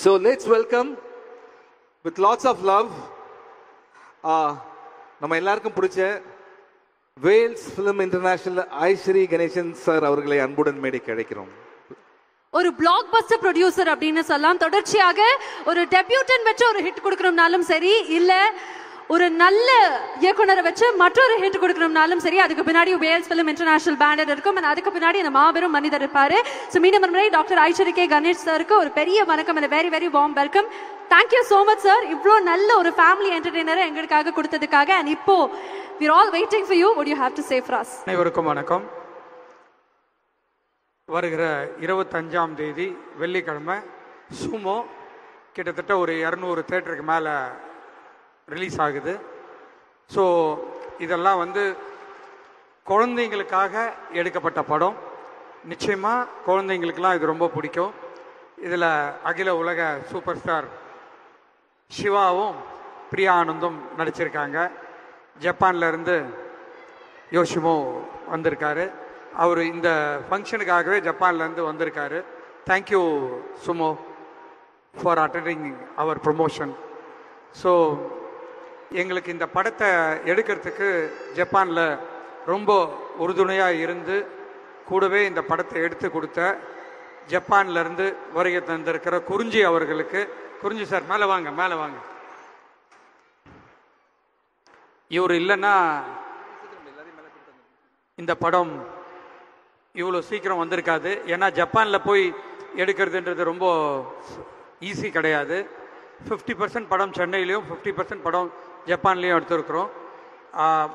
So let's welcome with lots of love நம்ம எல்லாருக்கும் பிடிச்ச Vels film international Ishari Ganesan sir அவர்களை அன்புடன் மேடைக்கு அழைக்கிறோம். ஒரு பிளாக் பஸ்டர் ப்ரொடியூசர் அப்படின்னு சொல்லலாம். தொடர்ச்சியாக ஒரு டெபியூட்டன் வச்சு ஒரு ஹிட் கொடுக்கணும்னாலும் சரி, இல்ல ஒரு நல்ல இயக்குனரை வச்சு மற்றொரு ஹிட் கொடுக்கணும்னாலும் சரி, அதுக்கு பின்னாடி வேல்ஸ் ஃபிலிம் இன்டர்நேஷனல் பேனர் இருக்கும். அதுக்கு பின்னாடி அந்த மாபெரும் மனிதர் இருப்பாரு. ஸோ மீண்டும் முறை டாக்டர் ஐஸ்வரி கே கணேஷ் சாருக்கு ஒரு பெரிய வணக்கம் and a very very warm welcome. Thank you so much sir. இவ்வளோ நல்ல ஒரு ஃபேமிலி என்டர்டெய்னரை எங்களுக்காக கொடுத்ததுக்காக. and இப்போ we are all waiting for you. What do you have to say for us? அனைவருக்கும் வணக்கம். வருகிற 25ஆம் தேதி வெள்ளிக்கிழமை சுமோ கிட்டத்தட்ட ஒரு 200 தியேட்டருக்கு மேலே ரிலீஸ் ஆகுது. ஸோ இதெல்லாம் குழந்தைங்களுக்காக எடுக்கப்பட்ட படம். நிச்சயமாக குழந்தைங்களுக்கெல்லாம் இது ரொம்ப பிடிக்கும். இதில் அகில உலக சூப்பர் ஸ்டார் சிவாவும் பிரியா ஆனந்தும் நடிச்சிருக்காங்க. ஜப்பான்லேருந்து யோஷிமோ வந்திருக்காரு. அவர் இந்த ஃபங்க்ஷனுக்காகவே ஜப்பான்லேருந்து வந்திருக்காரு. Thank you Sumo for attending our promotion. So எங்களுக்கு இந்த படத்தை எடுக்கிறதுக்கு ஜப்பானில் ரொம்ப உறுதுணையாக இருந்து கூடவே இந்த படத்தை எடுத்து கொடுத்த ஜப்பான்லேருந்து வருகை தந்திருக்கிற குறிஞ்சி அவர்களுக்கு, குறிஞ்சி சார் மேலே வாங்க, மேலே வாங்க. இவர் இல்லைன்னா இந்த படம் இவ்வளோ சீக்கிரம் வந்திருக்காது. ஏன்னா ஜப்பானில் போய் எடுக்கிறதுன்றது ரொம்ப ஈஸி கிடையாது. 50% படம் சென்னையிலையும் 50% படம் ஜப்பான்லேயும் எடுத்துருக்குறோம்.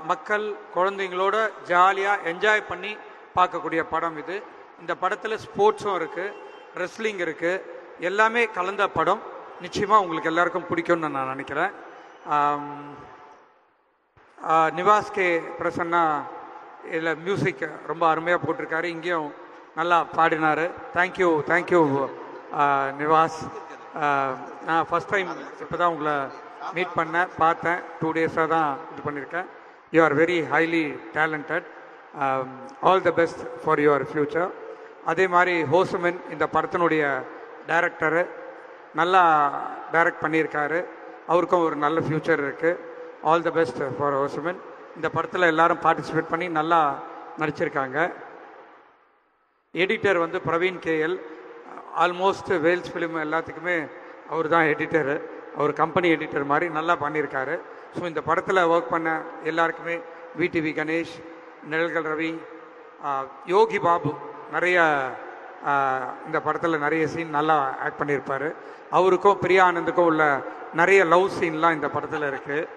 மக்கள் குழந்தைங்களோட ஜாலியாக என்ஜாய் பண்ணி பார்க்கக்கூடிய படம் இது. இந்த படத்தில் ஸ்போர்ட்ஸும் இருக்குது, ரெஸ்லிங் இருக்குது, எல்லாமே கலந்த படம். நிச்சயமாக உங்களுக்கு எல்லாருக்கும் பிடிக்கும்னு நான் நினைக்கிறேன். நிவாஸ் கே பிரசன்னா இதில் மியூசிக் ரொம்ப அருமையாக போட்டிருக்காரு. இங்கேயும் நல்லா பாடினார். Thank you thank you Nivas. நான் ஃபஸ்ட் டைம் இப்போ தான் உங்களை மீட் பண்ணேன், பார்த்தேன். 2 டேஸாக தான் இது பண்ணியிருக்கேன். You are very highly talented. All the best for your future. அதே மாதிரி ஹோசமன் இந்த படத்தினுடைய டைரக்டரு நல்லா டைரக்ட் பண்ணியிருக்காரு. அவருக்கும் ஒரு நல்ல ஃப்யூச்சர் இருக்குது. All the best for Hosaman. இந்த படத்தில் எல்லாரும் பார்ட்டிசிபேட் பண்ணி நல்லா நடிச்சிருக்காங்க. Editor Praveen KL. Almost Vels film எல்லாத்துக்குமே அவர் தான் எடிட்டரு. அவர் கம்பெனி எடிட்டர் மாதிரி நல்லா பண்ணியிருக்காரு. ஸோ இந்த படத்தில் ஒர்க் பண்ண எல்லாருக்குமே விடிவி கணேஷ், நிழல்கள் ரவி, யோகி பாபு நிறைய இந்த படத்தில் நிறைய சீன் நல்லா ஆக்ட் பண்ணியிருப்பார். அவருக்கும் பிரியா ஆனந்துக்கும் உள்ள நிறைய லவ் சீன்லாம் இந்த படத்தில் இருக்குது.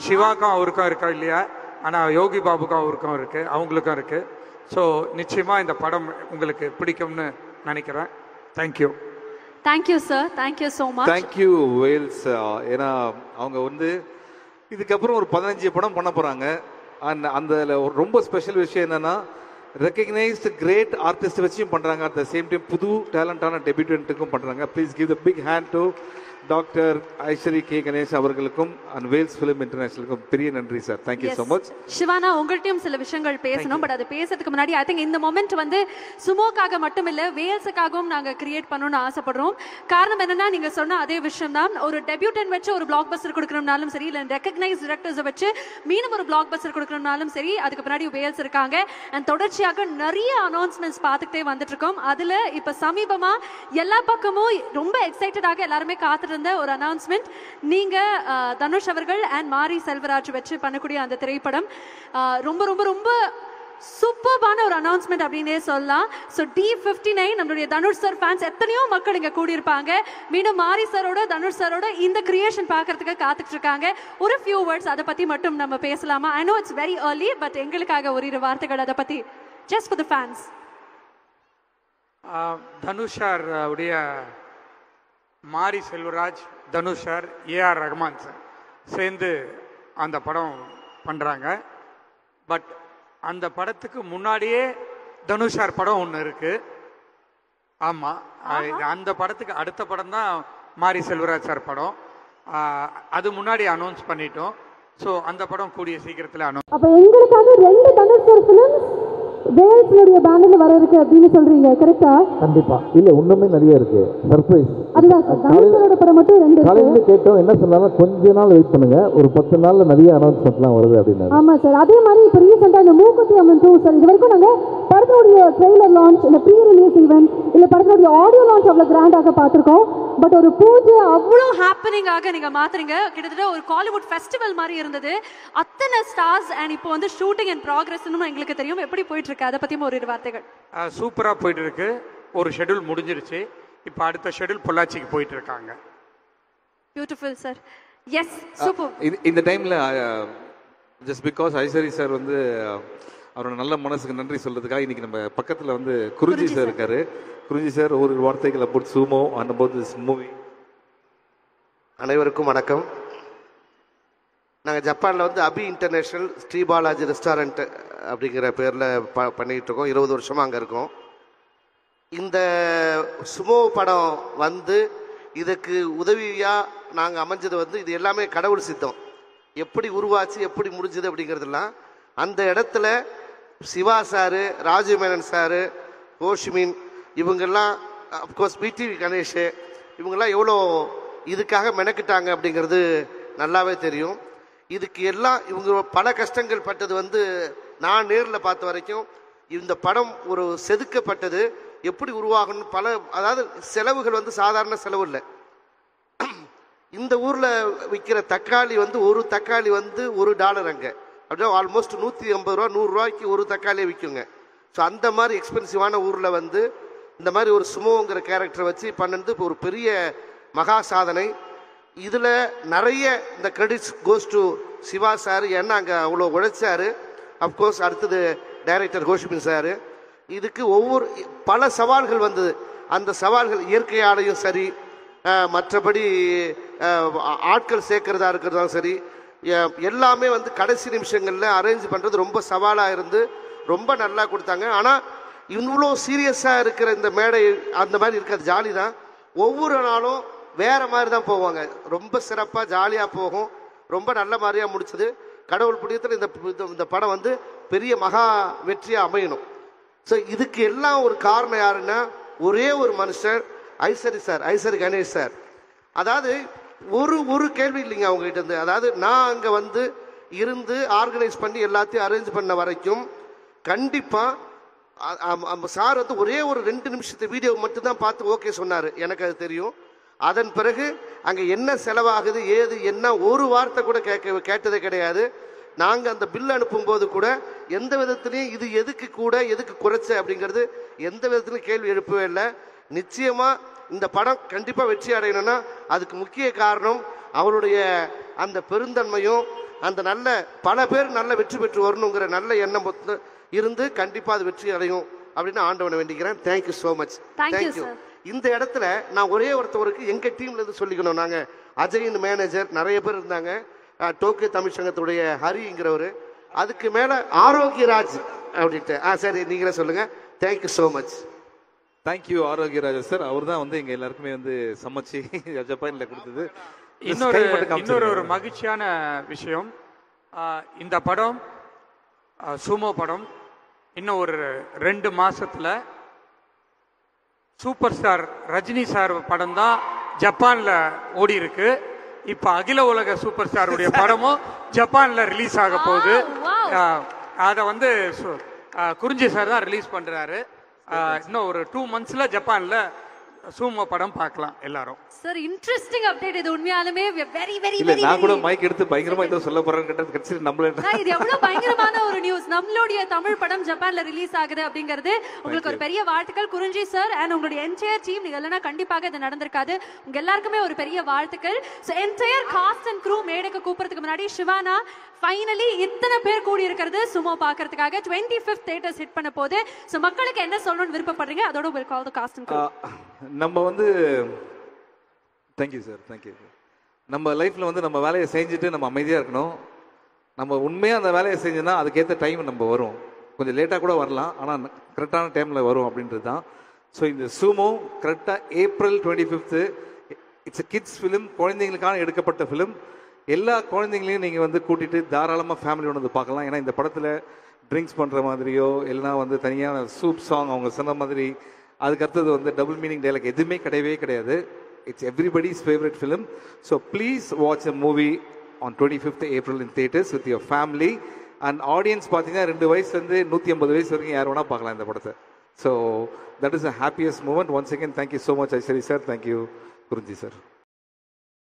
சிவாக்கும் அவருக்கும் இருக்கா இல்லையா, ஆனால் யோகி பாபுக்கும் அவருக்கும் இருக்குது, அவங்களுக்கும் இருக்குது. ஸோ நிச்சயமாக இந்த படம் உங்களுக்கு பிடிக்கும்னு நினைக்கிறேன். Thank you. Thank you sir. Thank you so much. Thank you Vels. ஏன்னா அவங்க இதுக்கப்புறம் ஒரு 15 படம் பண்ண போகிறாங்க. அண்ட் அந்த ரொம்ப ஸ்பெஷல் விஷயம் என்னென்னா, ரெக்கக்னைஸ்டு கிரேட் ஆர்டிஸ்ட் வச்சும் பண்ணுறாங்க. அட் த சேம் டைம் புது டேலண்டான டெபியூட்டன்ட்டுக்கும் பண்ணுறாங்க. Please give the big hand to doctor Aishwari K Ganesh அவர்களுக்கும் அண்ட் வேல்ஸ் ஃபிலிம் இன்டர்நேஷனலுக்கும் பெரிய நன்றி sir. Thank you so much. Sivana, உங்கள்கிட்டயும் சில விஷயங்கள் பேசணும். பட் அது பேசுறதுக்கு முன்னாடி ஐ திங்க் இந்த மொமெண்ட் சுமோக்காக மட்டும் இல்லை, வேல்ஸுக்காகவும் நாங்கள் கிரியேட் பண்ணணும்னு ஆசைப்படுறோம். காரணம் என்னன்னா, நீங்க சொன்ன அதே விஷயம் தான். ஒரு டெபியூட்டன் வச்சு ஒரு பிளாக் பஸ்டர் கொடுக்கணும்னாலும் சரி, இல்லை ரெக்கக்னைஸ் டிரெக்டர்ஸை வச்சு மீண்டும் ஒரு பிளாக் பஸ்டர் கொடுக்கணும்னாலும் சரி, அதுக்கு பின்னாடி வேல்ஸ் இருக்காங்க. அண்ட் தொடர்ச்சியாக நிறைய அனௌன்ஸ்மெண்ட்ஸ் பார்த்துக்கிட்டே வந்துட்டு இருக்கோம். அதுல இப்ப சமீபமா எல்லா பக்கமும் ரொம்ப எக்ஸைட்டடாக எல்லாருமே காத்துட்டு ஒரு அனௌன்ஸ்மெண்ட். நீங்க தனுஷ் அவர்கள் அண்ட் மாரி செல்வராஜ் வச்சு பண்ணக்கூடிய அந்த திரைப்படம் ரொம்ப ரொம்ப ரொம்ப சூப்பர்பான ஒரு அனௌன்ஸ்மெண்ட் அப்படின்னே சொல்லலாம். ஸோ D59 நம்மளுடைய தனுஷ் சார் ஃபேன்ஸ் எத்தனையோ மக்கள் இங்கே கூடியிருப்பாங்க. மீண்டும் மாரி சாரோட தனுஷ் சாரோட இந்த கிரியேஷன் பார்க்கறதுக்கு காத்துட்டு இருக்காங்க. ஒரு ஃபியூ வேர்ட்ஸ் அதை பற்றி மட்டும் நம்ம பேசலாமா? I know it's very early, but எங்களுக்காக ஒரு 2 வார்த்தைகள் அதை பற்றி, just for the fans. Dhanush sir உடைய Mari Selvaraj, Dhanush sir, AR Rahman sir சேர்ந்து அந்த படம் பண்ணுறாங்க. பட் அந்த படத்துக்கு முன்னாடியே தனுஷ் சார் படம் ஒன்று இருக்குது. ஆமாம், அந்த படத்துக்கு அடுத்த படம் தான் மாரி செல்வராஜ் சார் படம். அது முன்னாடி அனௌன்ஸ் பண்ணிட்டோம். ஸோ அந்த படம் கூடிய சீக்கிரத்தில் அனௌன்ஸ். அப்போ எங்களுக்காக 2 தனுஷ் சார் ஃபிலிம்ஸ் வேல்ஸ்னுடைய பேனர்ல வர இருக்கு அப்படின்னு சொல்றீங்க, கரெக்டா? கண்டிப்பா இல்ல, இன்னுமே நிறைய இருக்கு சர்ப்ரைஸ். அதுதான் சார் தனுஷ் சாரோட படம் மட்டும் 2 இருக்கு. காலையில கேட்டோம் என்ன சொன்னாலும் கொஞ்ச நாள் வெயிட் பண்ணுங்க, ஒரு 10 நாள்ல நிறைய அனௌன்ஸ்மெண்ட்லாம் வருது அப்படின்னாரு. ஆமா சார், அதே மாதிரி இப்போ ரீசெண்டா இந்த மூக்குத்தி அம்மன் 2 சார், இது வரைக்கும் நாங்க படத்தோடைய ட்ரெய்லர் லான்ச் இல்ல ப்ரீ ரிலீஸ் ஈவென்ட் இல்ல படத்தோடைய ஆடியோ லான்ச் அவ்வளவு கிராண்டாக பார்த்திருக்கோம். பட் ஒரு பூஜை அவ்வளோ ஹாப்பனிங் ஆக நீங்க மாத்துறீங்க. கிட்டத்தட்ட ஒரு காலிவுட் ஃபெஸ்டிவல் மாதிரி இருந்தது. அத்தனை ஸ்டார்ஸ் அண்ட் இப்போ வந்து ஷூட்டிங் அண்ட் ப்ராக்ரஸ்னு எங்களுக்கு தெரியும். எப்படி போயிட்டு இருக்கு அதை பத்தியும் ஒரு வார்த்தைகள். சூப்பரா போயிட்டு இருக்கு. ஒரு ஷெட்யூல் முடிஞ்சிருச்சு. இப்போ அடுத்த ஷெட்யூல் பொள்ளாச்சிக்கு போயிட்டு இருக்காங்க. Beautiful sir. Yes super. இந்த டைம்ல ஜஸ்ட் பிகாஸ் ஐஸ்வரி சார் வந்து அவரோட நல்ல மனசுக்கு நன்றி சொல்றதுக்காக இன்னைக்கு நம்ம பக்கத்துல வந்து குருஜி சார் இருக்காரு. குருஜி சார் ஒரு வார்த்தைகள் about sumo and about this movie. அனைவருக்கும் வணக்கம். நாங்கள் ஜப்பானில் வந்து அபி இன்டர்நேஷ்னல் ஸ்ரீபாலாஜி ரெஸ்டாரண்ட் அப்படிங்கிற பேரில் பண்ணிகிட்டு இருக்கோம். 20 வருஷமாக அங்கே இருக்கோம். இந்த சுமோ படம் வந்து இதுக்கு உதவியாக நாங்கள் அமைஞ்சது வந்து இது எல்லாமே கடவுள் சித்தம். எப்படி உருவாச்சு எப்படி முடிஞ்சது அப்படிங்கிறதுலாம் அந்த இடத்துல சிவா சாரு, ராஜீவ் மேனன் சாரு, கோஷ்மின் இவங்கெல்லாம், அப்கோர்ஸ் பிடிவி கணேஷ் இவங்கெல்லாம் எவ்வளோ இதுக்காக மெனக்கிட்டாங்க அப்படிங்கிறது நல்லாவே தெரியும். இதுக்கு எல்லாம் இவங்க பல கஷ்டங்கள் பட்டது வந்து நான் நேரில் பார்த்த வரைக்கும் இந்த படம் ஒரு செதுக்கப்பட்டது எப்படி உருவாகணும். பல அதாவது செலவுகள் வந்து சாதாரண செலவு இல்லை. இந்த ஊரில் விற்கிற தக்காளி வந்து ஒரு தக்காளி வந்து $1 அங்கே அப்படின்னா ஆல்மோஸ்ட் 150 ரூபா 100 ரூபாய்க்கு ஒரு தக்காளியை விற்குங்க. ஸோ அந்த மாதிரி எக்ஸ்பென்சிவான ஊரில் வந்து இந்த மாதிரி ஒரு சுமோங்கிற கேரக்டரை வச்சு பண்ணது இப்போ ஒரு பெரிய மகா சாதனை. இதில் நிறைய இந்த credits goes to Siva sir. ஏன்னா அங்கே அவ்வளோ உழைச்சார். அஃப்கோர்ஸ் அடுத்தது டைரக்டர் கோஷ்மின் சார். இதுக்கு ஒவ்வொரு பல சவால்கள் வந்தது. அந்த சவால்கள் இயற்கையாலையும் சரி, மற்றபடி ஆட்கள் சேர்க்கறதா இருக்கிறதாலும் சரி, எல்லாமே வந்து கடைசி நிமிஷங்களில் அரேஞ்ச் பண்ணுறது ரொம்ப சவாலாக இருந்து ரொம்ப நல்லா கொடுத்தாங்க. ஆனால் இவ்வளோ சீரியஸாக இருக்கிற இந்த மேடை அந்த மாதிரி இருக்காது, ஜாலி தான். ஒவ்வொரு நாளும் வேறு மாதிரி தான் போவாங்க. ரொம்ப சிறப்பாக ஜாலியாக போகும். ரொம்ப நல்ல மாதிரியாக முடிச்சது. கடவுள் புண்ணியத்தில் இந்த படம் வந்து பெரிய மகா வெற்றியாக அமையணும். ஸோ இதுக்கு எல்லாம் ஒரு காரணம் யாருன்னா ஒரே ஒரு மனுஷர், ஐஸ்வரி கணேஷ் சார். அதாவது ஒரு கேள்வி இல்லைங்க அவங்ககிட்ட இருந்து. அதாவது நான் அங்கே வந்து இருந்து ஆர்கனைஸ் பண்ணி எல்லாத்தையும் அரேஞ்ச் பண்ண வரைக்கும் கண்டிப்பாக சார் வந்து ஒரே ஒரு 2 நிமிஷத்து வீடியோ மட்டும்தான் பார்த்து ஓகே சொன்னார். எனக்கு அது தெரியும். அதன் பிறகு அங்கே என்ன செலவாகுது ஏது என்ன ஒரு வார்த்தை கூட கேட்டதே கிடையாது. நாங்கள் அந்த பில் அனுப்பும்போது கூட எந்த விதத்துலையும் இது எதுக்கு கூட எதுக்கு குறைச்ச அப்படிங்கிறது எந்த விதத்துலையும் கேள்வி எழுப்பவே இல்லை. நிச்சயமாக இந்த படம் கண்டிப்பாக வெற்றி அடையணும்னா அதுக்கு முக்கிய காரணம் அவருடைய அந்த பெருந்தன்மையும் அந்த நல்ல பல பேர் நல்ல வெற்றி பெற்று வரணுங்கிற நல்ல எண்ணம் இருந்து கண்டிப்பாக அது வெற்றி அடையும் அப்படின்னு ஆண்டவனை வேண்டிக்கிறேன். Thank you so much. தேங்க்யூ. இந்த இடத்துல நான் ஒரே ஒருத்தவருக்கு எங்கள் டீம்லேருந்து சொல்லிக்கணும். நாங்கள் அஜயின் மேனேஜர் நிறைய பேர் இருந்தாங்க. டோக்கியோ தமிழ் சங்கத்துடைய ஹரிங்கிறவர், அதுக்கு மேலே ஆரோக்கியராஜ் அப்படின்ட்டு. சரி நீங்களே சொல்லுங்கள். Thank you so much. Thank you Arokiyaraj sir. அவர் தான் வந்து எங்கள் எல்லாருக்குமே வந்து சமைச்சு ஜப்பானில் கொடுத்தது. இன்னொரு ஒரு மகிழ்ச்சியான விஷயம், இந்த படம் சூமோ படம் இன்னும் ஒரு 2 மாசத்துல சூப்பர் ஸ்டார் ரஜினி சார் படம் தான் ஜப்பான்ல ஓடி இருக்கு. இப்ப அகில உலக சூப்பர் ஸ்டாருடைய படமும் ஜப்பான்ல ரிலீஸ் ஆக போகுது. அதை வந்து குறிஞ்சி சார் தான் ரிலீஸ் பண்றாரு. இன்னும் ஒரு 2 monthsல ஜப்பான்ல சூமோ படம் பார்க்கலாம் எல்லாரும். சார் இன்ட்ரஸ்டிங் அப்டேட் இது. உண்மையாலுமே வெரி வெரி இல்ல நான் கூட மைக் எடுத்து பயங்கரமா ஏதோ சொல்ல போறேன்னு கேட்டது கட்சி நம்மள இது எவ்வளவு பயங்கரமான ஒரு நியூஸ். நம்மளுடைய தமிழ் படம் ஜப்பான்ல ரிலீஸ் ஆகுது அப்படிங்கிறது உங்களுக்கு ஒரு பெரிய வாழ்த்துக்கள் குறிஞ்சி சார் அண்ட் உங்களுடைய என்டையர் டீம். நீங்க இல்லனா கண்டிப்பாக இது நடந்திருக்காது. உங்க எல்லாருக்குமே ஒரு பெரிய வாழ்த்துக்கள். So entire cast and crew மேடைக்கு கூப்பிடுறதுக்கு முன்னாடி சிவானா ஃபைனலி இத்தனை பேர் கூடி இருக்கிறது சுமோ பார்க்கிறதுக்காக 25th தியேட்டர்ஸ் ஹிட் பண்ண போது. சோ மக்களுக்கு என்ன சொல்லணும்னு விருப்பப்படுறீங்க? அதோட we'll call the cast and crew. நம்ம வந்து தேங்க்யூ சார். தேங்க்யூ. நம்ம லைஃப்ல வந்து நம்ம வேலையை செஞ்சுட்டு நம்ம அமைதியாக இருக்கணும். நம்ம உண்மையாக அந்த வேலையை செஞ்சோன்னா அதுக்கேற்ற டைம் நம்ம வரும். கொஞ்சம் லேட்டாக கூட வரலாம், ஆனால் கரெக்டான டைமில் வரும் அப்படின்றது தான். ஸோ இந்த சூமோ கரெக்டாக April 25th it's kids film, குழந்தைங்களுக்கான எடுக்கப்பட்ட ஃபிலிம். எல்லா குழந்தைங்களையும் நீங்கள் வந்து கூட்டிகிட்டு தாராளமாக ஃபேமிலியோட வந்து பார்க்கலாம். ஏன்னா இந்த படத்தில் ட்ரிங்க்ஸ் பண்ணுற மாதிரியோ இல்லைனா வந்து தனியான சூப் சாங் அவங்க சொன்ன மாதிரி அதுக்கடுத்தது வந்து டபுள் மீனிங் டைலாக் எதுவுமே கிடையவே கிடையாது. It's everybody's favourite film. So please watch a movie on 25th April in theaters with your family. And audience பார்த்தீங்கன்னா 2 வயசுலேருந்து 150 வயசு வரைக்கும் யார் வேணால் பார்க்கலாம் இந்த படத்தை. So that is a happiest moment. Once again thank you so much Ishari sir, thank you குருஞ்சி சார்.